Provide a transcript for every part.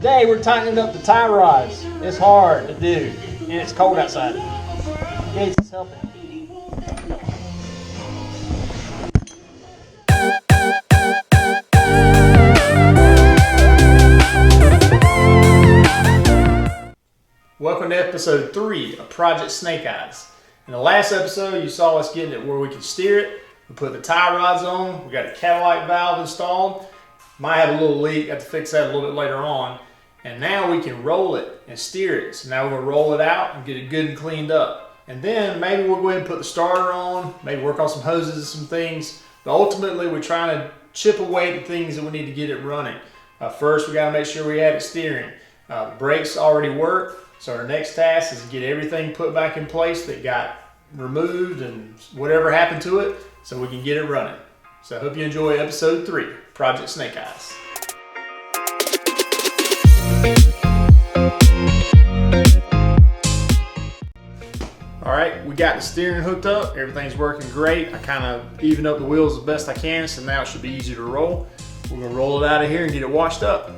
Today we're tightening up the tie rods. It's hard to do, and it's cold outside. Gates is helping. Welcome to episode 3 of Project Snake Eyes. In the last episode, you saw us getting it where we could steer it. We put the tie rods on. We got a catalytic valve installed. Might have a little leak. Got to fix that a little bit later on. And now we can roll it and steer it. So now we're going to roll it out and get it good and cleaned up. And then maybe we'll go ahead and put the starter on, maybe work on some hoses and some things. But ultimately, we're trying to chip away at the things that we need to get it running. First, we got to make sure we have it steering. The brakes already work. So our next task is to get everything put back in place that got removed and whatever happened to it so we can get it running. So I hope you enjoy episode 3, Project Snake Eyes. All right, we got the steering hooked up. Everything's working great. I kind of evened up the wheels the best I can, so now it should be easy to roll. We're gonna roll it out of here and get it washed up.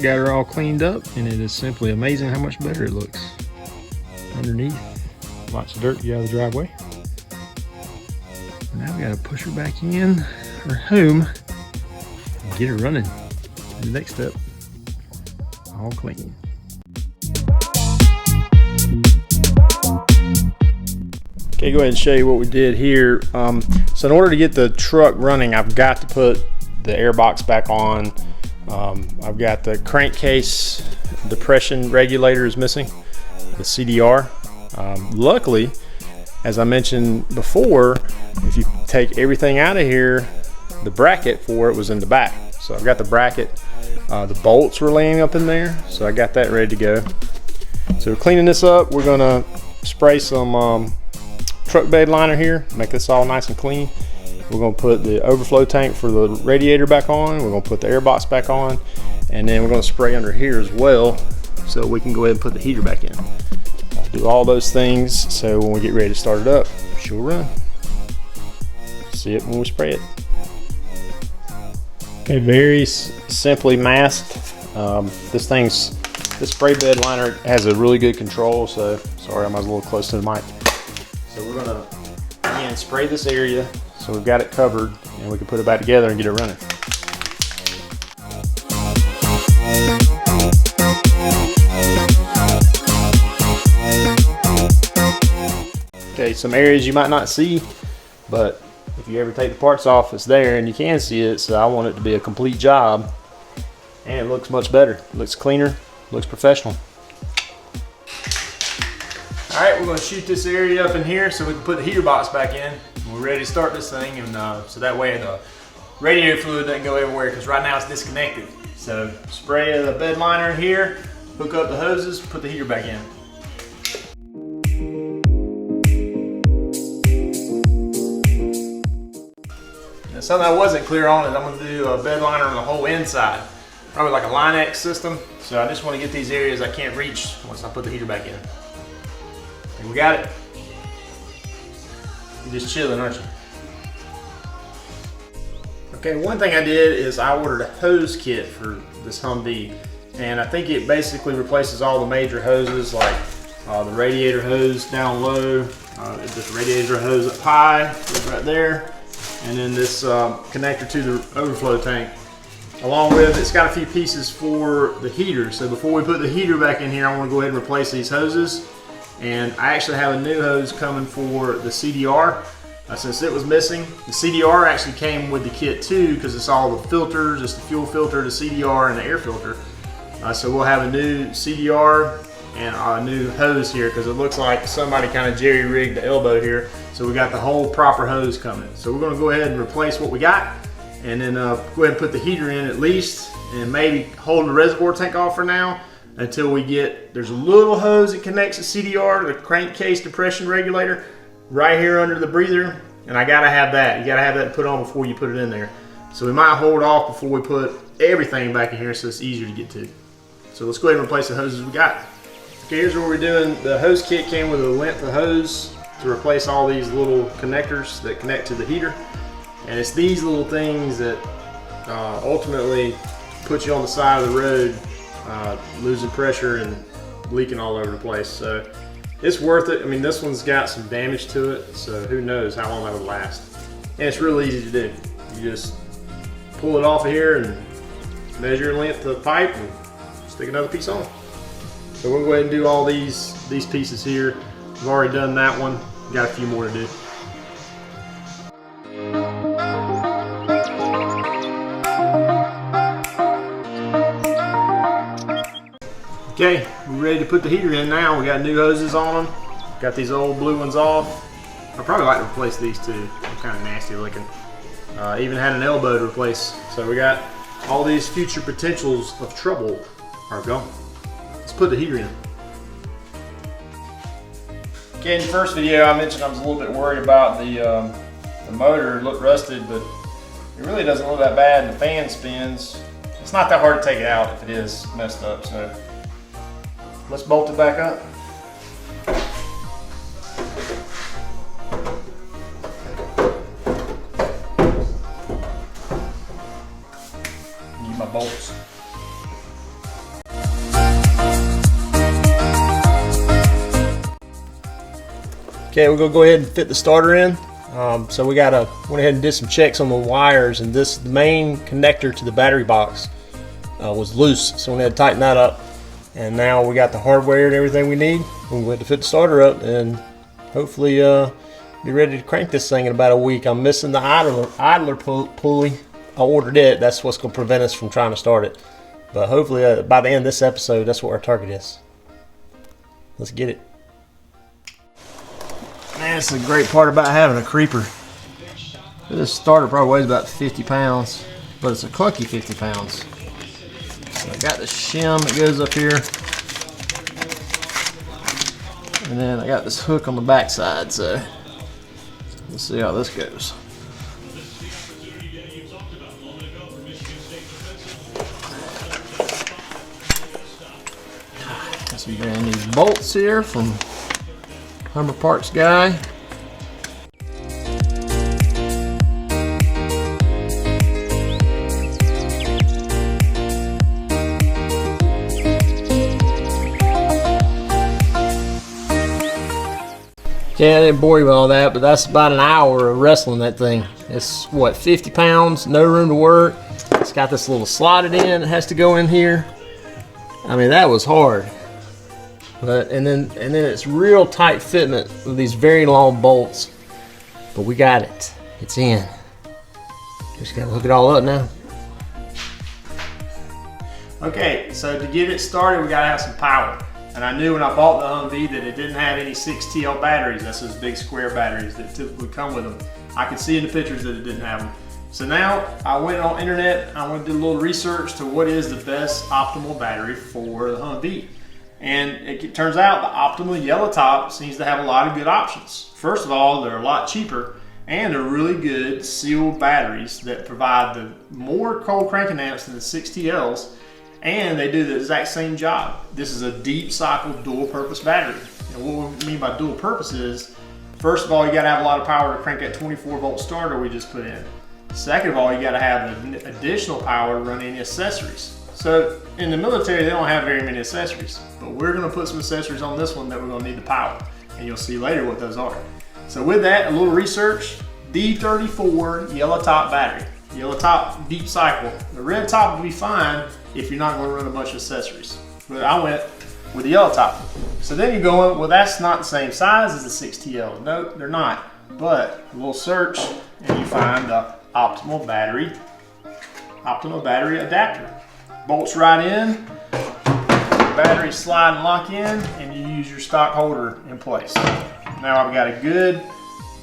Got her all cleaned up, and it is simply amazing how much better it looks. Underneath, lots of dirt to get out of the driveway. Now we gotta push her back in her home and get her running. The next step, all clean. Okay, go ahead and show you what we did here. So in order to get the truck running, I've got to put the air box back on. I've got the crankcase depression regulator is missing, the CDR. Luckily, as I mentioned before, if you take everything out of here, the bracket for it was in the back. So I've got the bracket, the bolts were laying up in there, so I got that ready to go. So we're cleaning this up. We're gonna spray some truck bed liner here, make this all nice and clean. We're going to put the overflow tank for the radiator back on. We're going to put the air box back on, and then we're going to spray under here as well so we can go ahead and put the heater back in. I'll do all those things so when we get ready to start it up, she'll run. See it when we spray it. Okay, very simply masked. This spray bed liner has a really good control, so sorry, I was a little close to the mic. So we're gonna, again, spray this area so we've got it covered and we can put it back together and get it running. Okay, some areas you might not see, but if you ever take the parts off, it's there and you can see it, so I want it to be a complete job. And it looks much better. It looks cleaner, looks professional. All right, we're gonna shoot this area up in here so we can put the heater box back in. We're ready to start this thing, and so that way the radiator fluid doesn't go everywhere, because right now it's disconnected. So spray the bed liner in here, hook up the hoses, put the heater back in. Now, something I wasn't clear on is I'm gonna do a bed liner on the whole inside. Probably like a Line-X system. So I just want to get these areas I can't reach once I put the heater back in. And we got it. You're just chilling, aren't you? Okay, one thing I did is I ordered a hose kit for this Humvee. And I think it basically replaces all the major hoses, like the radiator hose down low, this radiator hose up high, right there. And then this connector to the overflow tank. Along with, it's got a few pieces for the heater. So before we put the heater back in here, I want to go ahead and replace these hoses. And I actually have a new hose coming for the CDR. Since it was missing, the CDR actually came with the kit too, because it's all the filters, it's the fuel filter, the CDR, and the air filter. So we'll have a new CDR and a new hose here, because it looks like somebody kind of jerry-rigged the elbow here. So we got the whole proper hose coming. So we're going to go ahead and replace what we got. And then go ahead and put the heater in at least, and maybe hold the reservoir tank off for now until we get, there's a little hose that connects the CDR to the crankcase depression regulator right here under the breather, and I gotta have that. You gotta have that put on before you put it in there. So we might hold off before we put everything back in here so it's easier to get to. So let's go ahead and replace the hoses we got. Okay, here's what we're doing. The hose kit came with a length of hose to replace all these little connectors that connect to the heater. And it's these little things that ultimately put you on the side of the road, losing pressure and leaking all over the place. So it's worth it. I mean, this one's got some damage to it, so who knows how long that would last. And it's really easy to do. You just pull it off of here and measure the length of the pipe and stick another piece on. So we'll go ahead and do all these pieces here. We've already done that one. We've got a few more to do. Okay, we're ready to put the heater in now. We got new hoses on them. Got these old blue ones off. I'd probably like to replace these too. They're kind of nasty looking. Even had an elbow to replace. So we got all these future potentials of trouble are gone. Let's put the heater in. Okay, in the first video I mentioned I was a little bit worried about the motor. It looked rusted, but it really doesn't look that bad. The fan spins. It's not that hard to take it out if it is messed up. So let's bolt it back up. Need my bolts. Okay, we're gonna go ahead and fit the starter in. So we went ahead and did some checks on the wires, and the main connector to the battery box was loose, so we had to tighten that up. And now we got the hardware and everything we need. We're going to fit the starter up and hopefully be ready to crank this thing in about a week. I'm missing the idler pulley. I ordered it. That's what's going to prevent us from trying to start it. But hopefully by the end of this episode, that's what our target is. Let's get it. Man, that's the great part about having a creeper. This starter probably weighs about 50 pounds, but it's a clunky 50 pounds. So I got the shim that goes up here. And then I got this hook on the back side, so let's see how this goes. Got some brand new bolts here from Humber Parts guy. Yeah, I didn't bore you with all that, but that's about an hour of wrestling that thing. It's what, 50 pounds, no room to work. It's got this little slotted in, it has to go in here. I mean, that was hard. But and then it's real tight fitment with these very long bolts. But we got it. It's in. Just gotta hook it all up now. Okay, so to get it started, we gotta have some power. And I knew when I bought the Humvee that it didn't have any 6TL batteries. That's those big square batteries that typically come with them. I could see in the pictures that it didn't have them. So now I went on internet, I went to do a little research to what is the best optimal battery for the Humvee. And it turns out the optimal yellow top seems to have a lot of good options. First of all, they're a lot cheaper and they're really good sealed batteries that provide the more cold cranking amps than the 6TLs. And they do the exact same job. This is a deep cycle dual purpose battery. And what we mean by dual purpose is, first of all, you gotta have a lot of power to crank that 24-volt starter we just put in. Second of all, you gotta have additional power to run any accessories. So in the military, they don't have very many accessories, but we're gonna put some accessories on this one that we're gonna need the power. And you'll see later what those are. So with that, a little research, D34 yellow top battery. Yellow top, deep cycle. The red top will be fine if you're not going to run a bunch of accessories. But I went with the yellow top. So then you're going, well, that's not the same size as the 6TL. No, they're not. But a little search and you find the optimal battery adapter. Bolts right in, battery slide and lock in, and you use your stock holder in place. Now I've got a good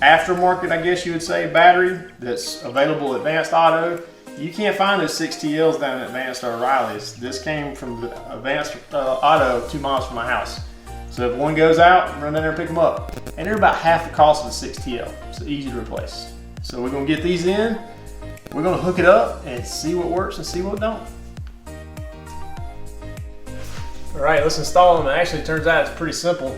aftermarket, I guess you would say, battery that's available at Advanced Auto. You can't find those 6TLs down at Advanced or O'Reilly's. This came from the Advanced Auto 2 miles from my house. So if one goes out, run down there and pick them up. And they're about half the cost of the 6TL. So easy to replace. So we're gonna get these in, we're gonna hook it up and see what works and see what don't. All right, let's install them. It actually turns out it's pretty simple.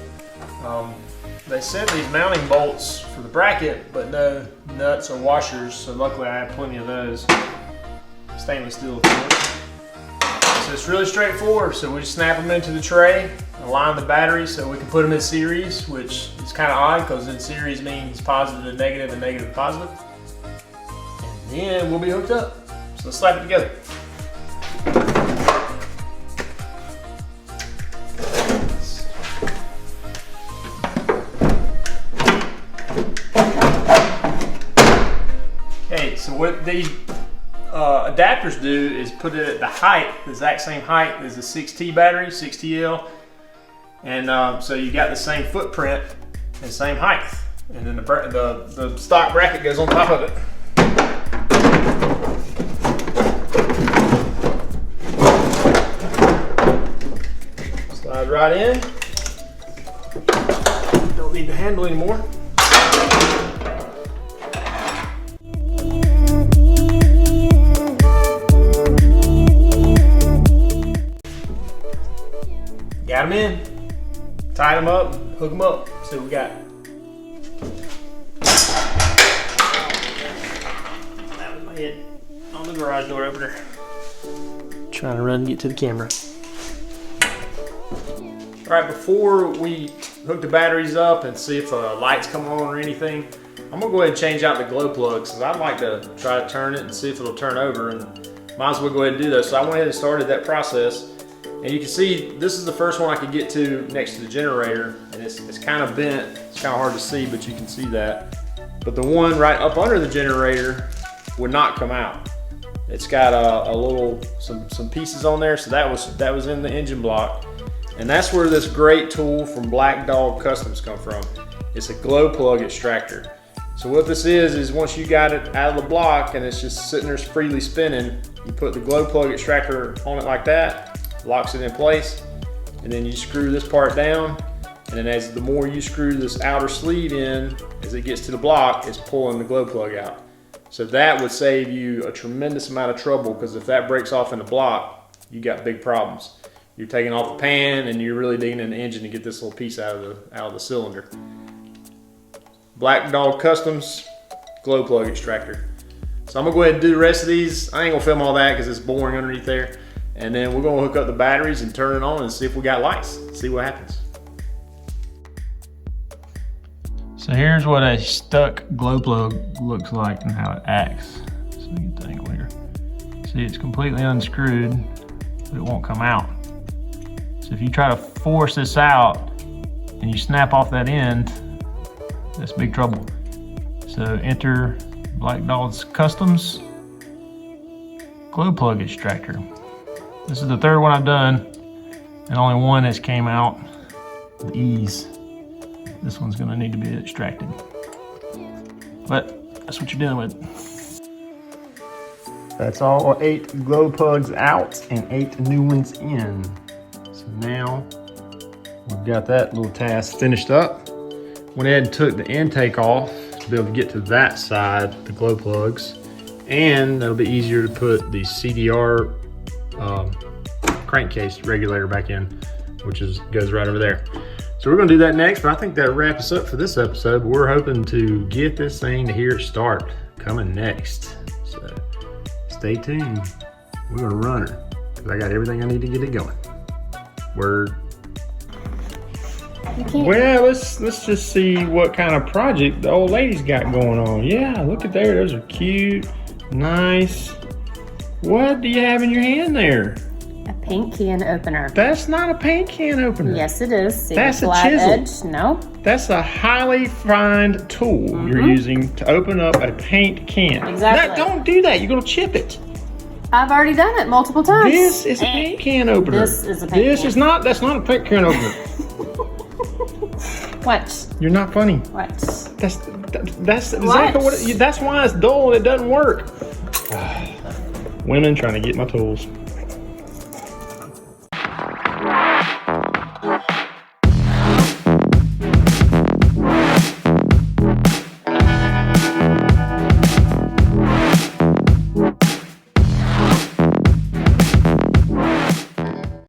They sent these mounting bolts for the bracket, but no nuts or washers, so luckily I have plenty of those. Stainless steel, of course. So it's really straightforward. So we just snap them into the tray, align the batteries so we can put them in series, which is kind of odd because in series means positive to negative and negative to positive. And then we'll be hooked up. So let's slap it together. Okay, so what these adapters do is put it at the height, the exact same height as the 6T battery, 6TL. And so you got the same footprint and same height. And then the stock bracket goes on top of it. Slide right in. Don't need the handle anymore. Got them in, tied them up, hook them up, see what we got. That was my head on the garage door opener. Trying to run and get to the camera. All right, before we hook the batteries up and see if the lights come on or anything, I'm gonna go ahead and change out the glow plugs because I'd like to try to turn it and see if it'll turn over, and might as well go ahead and do that. So I went ahead and started that process. And you can see this is the first one I could get to next to the generator, and it's kind of bent. It's kind of hard to see, but you can see that. But the one right up under the generator would not come out. It's got a little some pieces on there, so that was in the engine block, and that's where this great tool from Black Dog Customs come from. It's a glow plug extractor. So what this is once you got it out of the block and it's just sitting there freely spinning, you put the glow plug extractor on it like that. Locks it in place, and then you screw this part down And then as the more you screw this outer sleeve in, as it gets to the block, it's pulling the glow plug out. So that would save you a tremendous amount of trouble, because if that breaks off in the block, you got big problems. You're taking off the pan and you're really digging in the engine to get this little piece out of the cylinder. Black Dog Customs glow plug extractor. So I'm gonna go ahead and do the rest of these. I ain't gonna film all that because it's boring underneath there. And then we're gonna hook up the batteries and turn it on and see if we got lights. See what happens. So here's what a stuck glow plug looks like and how it acts. So you get the angle here. See, it's completely unscrewed, but it won't come out. So if you try to force this out and you snap off that end, that's big trouble. So enter Black Dog's Customs glow plug extractor. This is the third one I've done, and only one has came out with ease. This one's gonna need to be extracted. But that's what you're dealing with. That's all 8 glow plugs out and 8 new ones in. So now we've got that little task finished up. Went ahead and took the intake off to be able to get to that side, the glow plugs. And that'll be easier to put the CDR crankcase regulator back in, which goes right over there. So we're gonna do that next, but I think that wraps us up for this episode. We're hoping to get this thing to hear it start coming next. So stay tuned. We're gonna run her because I got everything I need to get it going. Word. Well, let's just see what kind of project the old lady's got going on. Yeah, look at there. Those are cute, nice. What do you have in your hand there? A paint can opener. That's not a paint can opener. Yes, it is. See, that's a chisel. Edge? No. That's a highly refined tool you're using to open up a paint can. Exactly. Don't do that. You're going to chip it. I've already done it multiple times. This is a paint can opener. This is a paint can. That's not a paint can opener. What? You're not funny. What? That's exactly what that's why it's dull and it doesn't work. Women trying to get my tools.